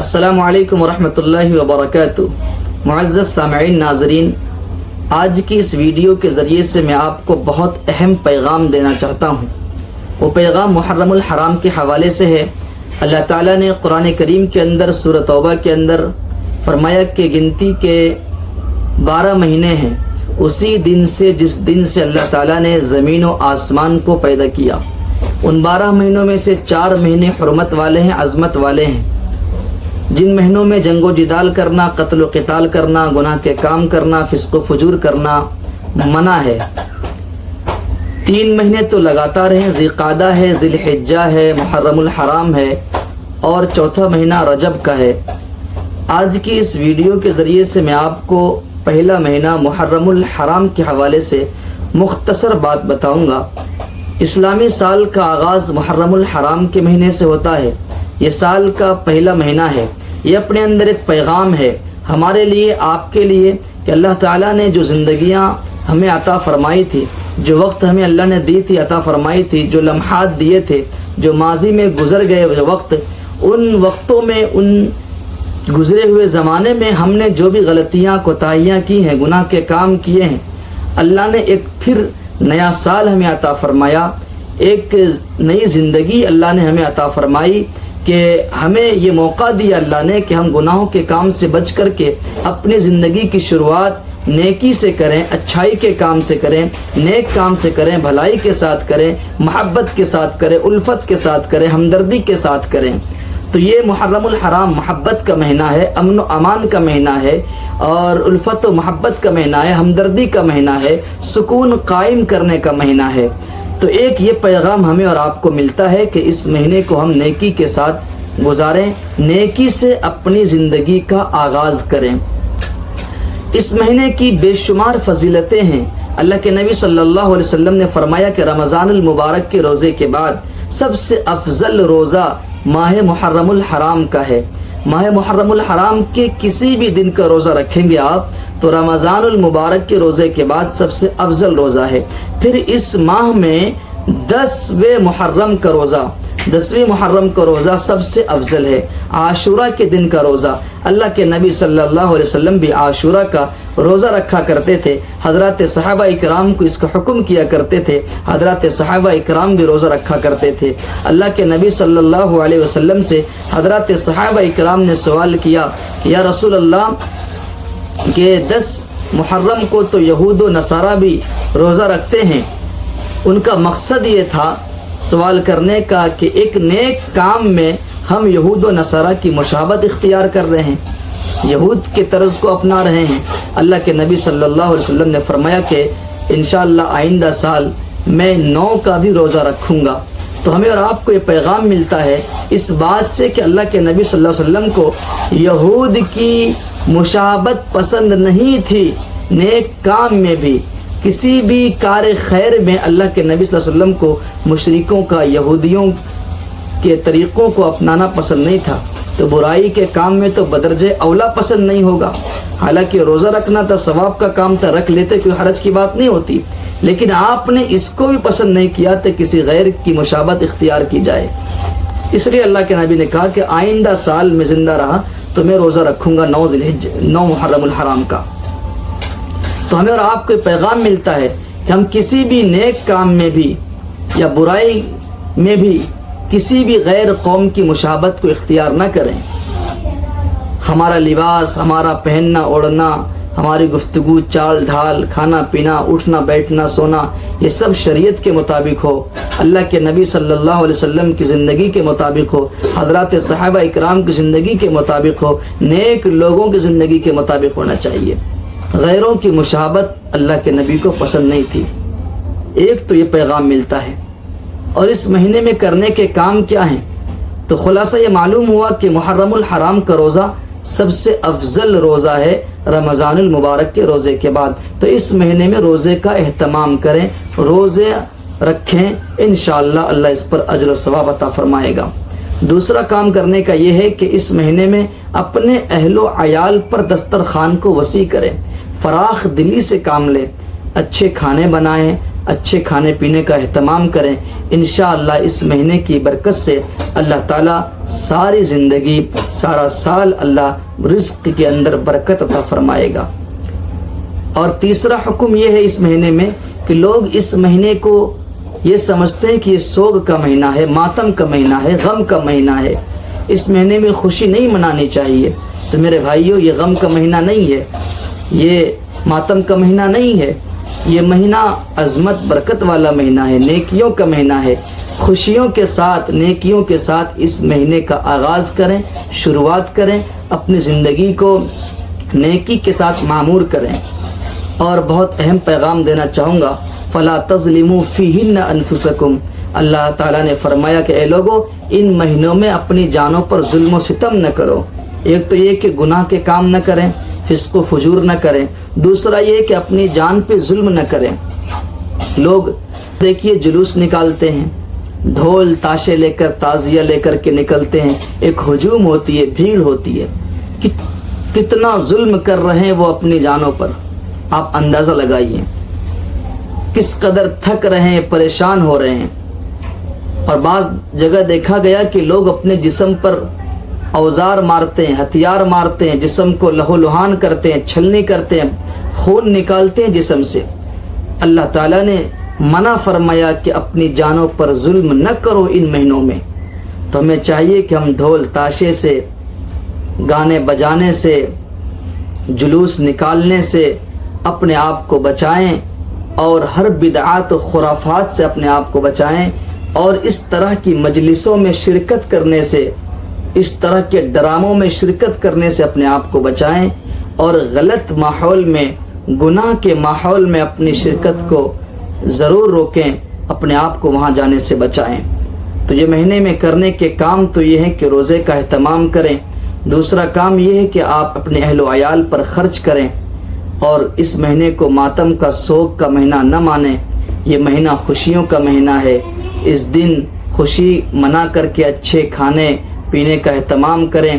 السلام علیکم ورحمۃ اللہ وبرکاتہ۔ معزز سامعین ناظرین، آج کی اس ویڈیو کے ذریعے سے میں آپ کو بہت اہم پیغام دینا چاہتا ہوں۔ وہ پیغام محرم الحرام کے حوالے سے ہے۔ اللہ تعالیٰ نے قرآن کریم کے اندر سورہ توبہ کے اندر فرمایا کہ گنتی کے 12 مہینے ہیں اسی دن سے جس دن سے اللہ تعالیٰ نے زمین و آسمان کو پیدا کیا۔ ان 12 مہینوں میں سے 4 مہینے حرمت والے ہیں، عظمت والے ہیں، جن مہینوں میں جنگ و جدال کرنا، قتل و قتال کرنا، گناہ کے کام کرنا، فسق و فجور کرنا منع ہے۔ 3 مہینے تو لگاتار ہیں، ذی قعدہ ہے، ذی الحجہ ہے، محرم الحرام ہے، اور چوتھا مہینہ رجب کا ہے۔ آج کی اس ویڈیو کے ذریعے سے میں آپ کو پہلا مہینہ محرم الحرام کے حوالے سے مختصر بات بتاؤں گا۔ اسلامی سال کا آغاز محرم الحرام کے مہینے سے ہوتا ہے۔ یہ سال کا پہلا مہینہ ہے۔ یہ اپنے اندر ایک پیغام ہے ہمارے لیے، آپ کے لیے، کہ اللہ تعالیٰ نے جو زندگیاں ہمیں عطا فرمائی تھی، جو وقت ہمیں اللہ نے دی تھی، عطا فرمائی تھی، جو لمحات دیے تھے، جو ماضی میں گزر گئے جو وقت، ان وقتوں میں، ان گزرے ہوئے زمانے میں ہم نے جو بھی غلطیاں کوتاہیاں کی ہیں، گناہ کے کام کیے ہیں، اللہ نے ایک پھر نیا سال ہمیں عطا فرمایا، ایک نئی زندگی اللہ نے ہمیں عطا فرمائی، کہ ہمیں یہ موقع دیا اللہ نے کہ ہم گناہوں کے کام سے بچ کر کے اپنی زندگی کی شروعات نیکی سے کریں، اچھائی کے کام سے کریں، نیک کام سے کریں، بھلائی کے ساتھ کریں، محبت کے ساتھ کریں، الفت کے ساتھ کریں، ہمدردی کے ساتھ کریں۔ تو یہ محرم الحرام محبت کا مہینہ ہے، امن و امان کا مہینہ ہے، اور الفت و محبت کا مہینہ ہے، ہمدردی کا مہینہ ہے، سکون قائم کرنے کا مہینہ ہے۔ تو ایک یہ پیغام ہمیں اور آپ کو ملتا ہے کہ اس مہینے کو ہم نیکی کے ساتھ گزاریں، نیکی سے اپنی زندگی کا آغاز کریں۔ اس مہینے کی بے شمار فضیلتیں ہیں۔ اللہ کے نبی صلی اللہ علیہ وسلم نے فرمایا کہ رمضان المبارک کے روزے کے بعد سب سے افضل روزہ ماہ محرم الحرام کا ہے۔ ماہ محرم الحرام کے کسی بھی دن کا روزہ رکھیں گے آپ تو رمضان المبارک کے روزے کے بعد سب سے افضل روزہ ہے۔ پھر اس ماہ میں 10ویں محرم کا روزہ، 10ویں محرم کا روزہ سب سے افضل ہے۔ عاشورہ کے دن کا روزہ، اللہ کے نبی صلی اللہ علیہ وسلم بھی عاشورہ کا روزہ رکھا کرتے تھے۔ حضرات صحابہ اکرام کو اس کا حکم کیا کرتے تھے، حضرات صحابہ اکرام بھی روزہ رکھا کرتے تھے۔ اللہ کے نبی صلی اللہ علیہ وسلم سے حضرات صحابہ اکرام نے سوال کیا کہ یا رسول اللہ، کہ 10 محرم کو تو یہود و نصارہ بھی روزہ رکھتے ہیں، ان کا مقصد یہ تھا سوال کرنے کا کہ ایک نیک کام میں ہم یہود و نصارہ کی مشابہت اختیار کر رہے ہیں، یہود کے طرز کو اپنا رہے ہیں۔ اللہ کے نبی صلی اللہ علیہ وسلم نے فرمایا کہ انشاءاللہ آئندہ سال میں 9 کا بھی روزہ رکھوں گا۔ تو ہمیں اور آپ کو یہ پیغام ملتا ہے اس بات سے کہ اللہ کے نبی صلی اللہ علیہ وسلم کو یہود کی مشابہت پسند نہیں تھی۔ نیک کام میں بھی، کسی بھی کار خیر میں اللہ کے نبی صلی اللہ علیہ وسلم کو مشرکوں کا، یہودیوں کے طریقوں کو اپنانا پسند نہیں تھا۔ تو برائی کے کام میں تو بدرجہ اولا پسند نہیں ہوگا۔ حالانکہ روزہ رکھنا تھا، ثواب کا کام تھا، رکھ لیتے، کوئی حرج کی بات نہیں ہوتی، لیکن آپ نے اس کو بھی پسند نہیں کیا تو کسی غیر کی مشابہت اختیار کی جائے۔ اس لیے اللہ کے نبی نے کہا کہ آئندہ سال میں زندہ رہا تو میں روزہ رکھوں گا 9 محرم الحرام کا۔ تو ہمیں اور آپ کو پیغام ملتا ہے کہ ہم کسی بھی نیک کام میں بھی یا برائی میں بھی کسی بھی غیر قوم کی مشابہت کو اختیار نہ کریں۔ ہمارا لباس، ہمارا پہننا اوڑھنا، ہماری گفتگو، چال ڈھال، کھانا پینا، اٹھنا بیٹھنا، سونا، یہ سب شریعت کے مطابق ہو، اللہ کے نبی صلی اللہ علیہ وسلم کی زندگی کے مطابق ہو، حضرات صحابہ اکرام کی زندگی کے مطابق ہو، نیک لوگوں کی زندگی کے مطابق ہونا چاہیے۔ غیروں کی مشابہت اللہ کے نبی کو پسند نہیں تھی۔ ایک تو یہ پیغام ملتا ہے۔ اور اس مہینے میں کرنے کے کام کیا ہیں؟ تو خلاصہ یہ معلوم ہوا کہ محرم الحرام کا روزہ سب سے افضل روزہ ہے رمضان المبارک کے روزے کے بعد۔ تو اس مہینے میں روزے کا اہتمام کریں، روزے رکھیں، انشاءاللہ اللہ اس پر اجر و ثواب عطا فرمائے گا۔ دوسرا کام کرنے کا یہ ہے کہ اس مہینے میں اپنے اہل و عیال پر دسترخوان کو وسیع کریں، فراخ دلی سے کام لیں۔ اچھے کھانے بنائیں، اچھے کھانے پینے کا اہتمام کریں۔ انشاءاللہ اس مہینے کی برکت سے اللہ تعالیٰ ساری زندگی، سارا سال اللہ رزق کے اندر برکت عطا فرمائے گا۔ اور تیسرا حکم یہ ہے اس مہینے میں کہ لوگ اس مہینے کو یہ سمجھتے ہیں کہ یہ سوگ کا مہینہ ہے، ماتم کا مہینہ ہے، غم کا مہینہ ہے، اس مہینے میں خوشی نہیں منانی چاہیے۔ تو میرے بھائیوں، یہ غم کا مہینہ نہیں ہے، یہ ماتم کا مہینہ نہیں ہے، یہ مہینہ عظمت برکت والا مہینہ ہے، نیکیوں کا مہینہ ہے۔ خوشیوں کے ساتھ، نیکیوں کے ساتھ اس مہینے کا آغاز کریں، شروعات کریں، اپنی زندگی کو نیکی کے ساتھ معمور کریں۔ اور بہت اہم پیغام دینا چاہوں گا، فَلَا تَظْلِمُوا فِيهِنَّ أَنفُسَكُمْ۔ اللہ تعالیٰ نے فرمایا کہ اے لوگو، ان مہینوں میں اپنی جانوں پر ظلم و ستم نہ کرو۔ ایک تو یہ کہ گناہ کے کام نہ کریں، فسق و فجور نہ کریں، دوسرا یہ کہ اپنی جان پہ ظلم نہ کریں۔ لوگ دیکھیے جلوس نکالتے ہیں، ڈھول تاشے لے کر، تعزیہ لے کر کے نکلتے ہیں، ایک ہجوم ہوتی ہے، بھیڑ ہوتی ہے، کتنا ظلم کر رہے ہیں وہ اپنی جانوں پر، آپ اندازہ لگائیے کس قدر تھک رہے ہیں، پریشان ہو رہے ہیں۔ اور بعض جگہ دیکھا گیا کہ لوگ اپنے جسم پر اوزار مارتے ہیں، ہتھیار مارتے ہیں، جسم کو لہو لہان کرتے ہیں، چھلنی کرتے ہیں، خون نکالتے ہیں جسم سے۔ اللہ تعالیٰ نے منع فرمایا کہ اپنی جانوں پر ظلم نہ کرو ان مہینوں میں۔ تو ہمیں چاہیے کہ ہم ڈھول تاشے سے، گانے بجانے سے، جلوس نکالنے سے اپنے آپ کو بچائیں، اور ہر بدعات و خرافات سے اپنے آپ کو بچائیں، اور اس طرح کی مجلسوں میں شرکت کرنے سے، اس طرح کے ڈراموں میں شرکت کرنے سے اپنے آپ کو بچائیں، اور غلط ماحول میں، گناہ کے ماحول میں اپنی شرکت کو ضرور روکیں، اپنے آپ کو وہاں جانے سے بچائیں۔ تو یہ مہینے میں کرنے کے کام تو یہ ہے کہ روزے کا اہتمام کریں، دوسرا کام یہ ہے کہ آپ اپنے اہل و عیال پر خرچ کریں، اور اس مہینے کو ماتم کا، سوگ کا مہینہ نہ مانیں۔ یہ مہینہ خوشیوں کا مہینہ ہے، اس دن خوشی منا کر کے اچھے کھانے پینے کا اہتمام کریں،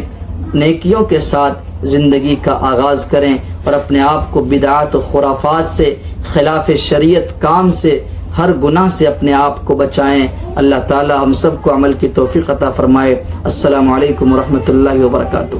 نیکیوں کے ساتھ زندگی کا آغاز کریں، اور اپنے آپ کو بدعات و خرافات سے، خلاف شریعت کام سے، ہر گناہ سے اپنے آپ کو بچائیں۔ اللہ تعالی ہم سب کو عمل کی توفیق عطا فرمائے۔ السلام علیکم ورحمۃ اللہ وبرکاتہ۔